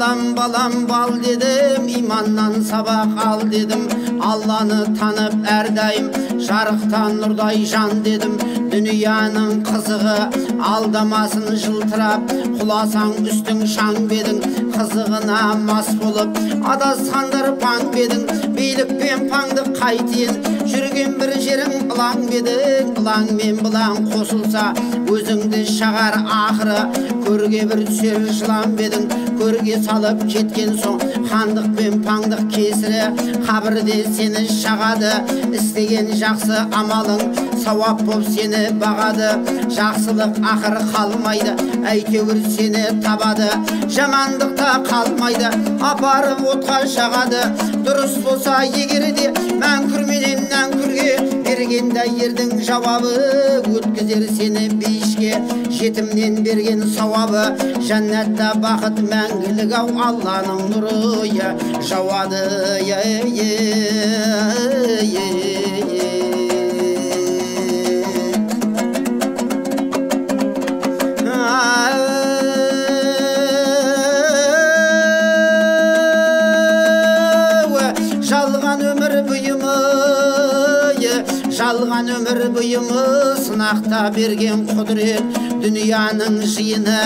Balam balam bal dedim, imandan sabak al dedim. Allah'ını tanıp erdayım, жарықтан nurday can dedim. Dünyanın kızığı aldamasın жылтырап, құласаң üstün şan bedin. Kızığına mas bolup adaskandır pan bedin. Beylikпен паңды қайтейін, жүрген bir жерің ылаң bedin. Ылаң мен бұлаң қосылса өзіңді шағар ақыры. Көрге bir түсер жылан bedin. Көрге салып кеткен соң хандық пен паңдық кесірі. Қабірде сені шағады, істеген жақсы амалың сауап боп сені бағады. Жақсылық ақыр қалмайды, әйтеуір сені табады. Жамандықта қалмайды, апарып отқа жағады. Дұрыс болса егер де мәңкүрменен нәңкүрге бергенде ердің жауабы. Өткізер сені бейішке жетімнен берген сауабы. Жәннатта бақыт мәңгілік ау, Алланың нұры жауады. Жалған өмір бұйымы сынақта берген құдірет. Дүнияның жиыны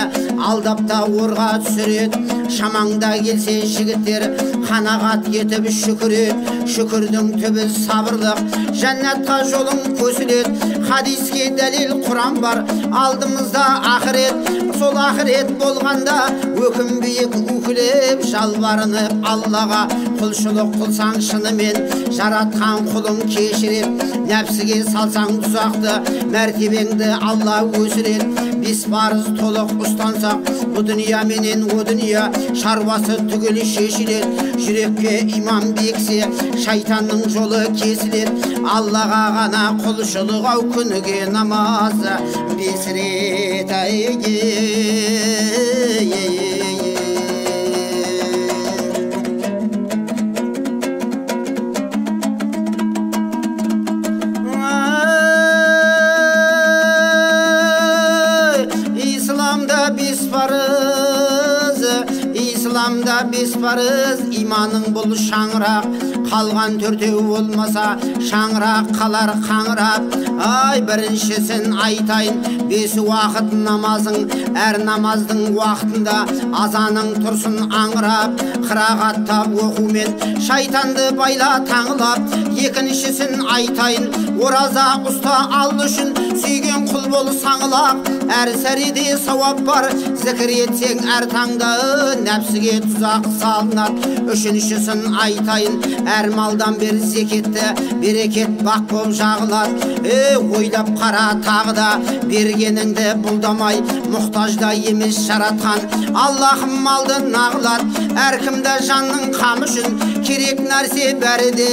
алдапта орға түсірет. Шамаңда келсе жігіттер қанағат етіп шүкірет. Шүкірдің түбі сабырлық, жәннатқа жолың көсілет. Хадиске дәлел Құран бар, алдымызда ақырет. Сол ақырет болғанда өкінбейік үкілеп, жалбарынып Аллаға құлшылық қылсаң шынымен жаратқан құлың кешірет. Нәпсіге салсаң тұзақты, мәртебеңді Алла өсірет. Бес парыз толық ұстансақ, бұл дүния менен о дүния шаруасы түгел шешілет. Жүрекке иман бексе, шайтанның жолы кесілет. Аллаға ғана құлшылық ау, күніге намазы бес рет İslamda бес парыз, иманың бұл шаңырақ. Қалған төртеу болмаса шаңырақ қалар қаңырап. Ай, біріншісін айтайын, бесі уақыт намазың. Әр намаздың уақытында азаның тұрсын аңырап. Қырағаттап оқумен шайтанды байла таңылап. Екіншісін айтайын, ораза ұста ал үшін сүйген құл бол саңылап. Әр сәреде сауап бар, зікір етсең әр таңда нәпсіге тұзақ салынат. Үшіншісін айтайын, әр малдан бер зекетті, берекет бақ боп жағылат. Ойлап қара тағы да бергеніңді бұлдамай, мұқтажда емес жаратқан Аллахым малды нағылат. Әркімді жанның қамы үшін керек нәрсе бәрі де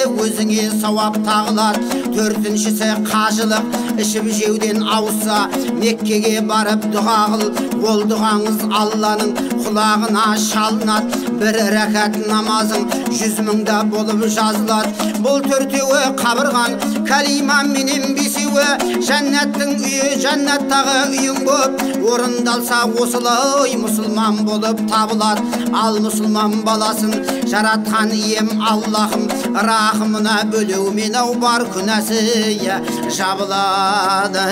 өзіңе сауап тағылат. Төртіншісі қажылық, ішіп жеуден ауызса Меккеге барып дұға қыл, ол дұғаңыз Алланың құлағына шалынат. Бір рәкат намазың 100 мыңда болып жазылат. Бұл төртеуі қабырған кәлима менен бесеуі жәннаттың үйі, жәннаттағы үйің боп орындалса осылай мұсылман болып табылат. Ал мұсылман баласын жаратқан ием Аллахым, рахымына бөлеумен ау бар күнәсі жабылады.